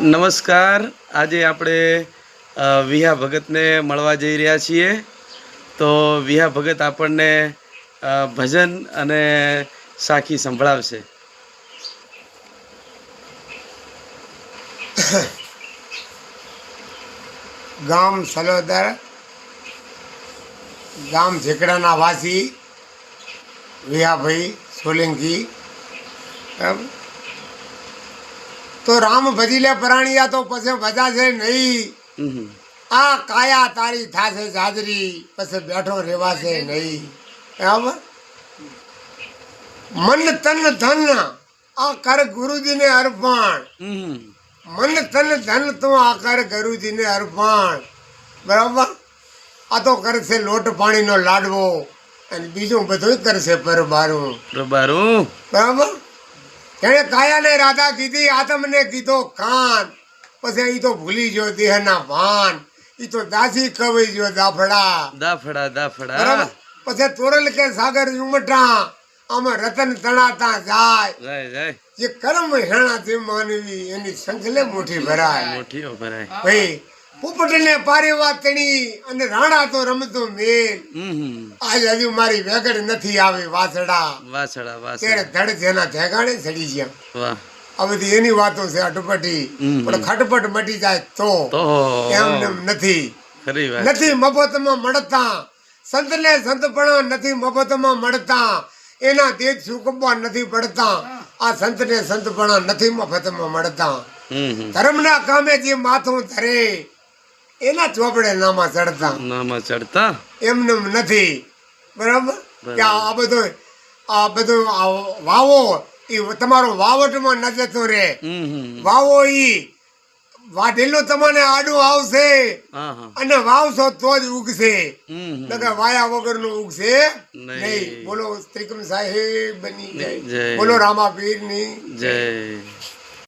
નમસ્કાર. આજે આપણે વિહા ભગતને મળવા જઈ રહ્યા છીએ. તો વિહા ભગત આપણને ભજન અને સાખી સંભળાવશે. ગામ સલોદર, ગામ ઝીકડાના વાસી વિહાભાઈ સોલંકી. તો રામ ભજી લે પરાણિયા તો પછી ભજાશે નહીં. આ કાયા તારી થાશે જાજરી, પછી બેઠો રેવાશે નહીં. બરાબર. મન તન ધન આ કર ગુરુજીને અર્પણ. મન તન ધન તો આ કર ગુરુજીને અર્પણ. બરાબર. આ તો કરશે લોટ પાણીનો લાડવો અને બીજું બધું કરશે પરબારું. બરાબર. એને કાયાને રાધા કીધી, આતમને કીધો કાન, પછી એ તો ભૂલી ગયો દેહના ભાન. એ તો દાસી કવાઈ ગયો દાફડા. બરાબર. પછી તોરલ કે સાગર ઉમટા, આમાં રતન તણાતા જાય. જે કર્મ હેણા તે માનવી એની સંખલે મુઠી ભરાય. ભાઈ પોપટને પારેવા તણી અને રાણા તો રમતો મેલ. આજ હજુ મારી વેગડ નથી આવી વાસડા. ત્યારે ધડ જેના ઠેકાણે ચડી ગયા. આ બધી એની વાતો છે અટપટી. પણ ખટપટ મટી જાય તો એમ નથી. નથી મફતમાં મળતા સંતને સંતપણા, નથી મફતમાં મળતા એના તેજ સુકવવા નથી પડતા. આ સંતને સંતપણા નથી મફતમાં મળતા. ધર્મના કામે જે માથું ધરે એના ચોપડે નામાં ચડતા એમને નથી. બરાબર. કે આ બધું વાવો એ તમારો વાવટમાં ન જતો રે. વાવો ઈ વાઢેલો તમને આડું આવશે અને વાવશો તો જ ઉગશે, નકર વાયા વગર નું ઉગશે નહીં. બોલો ત્રિકમ સાહેબ બની જય. બોલો રામા પીર ની જય.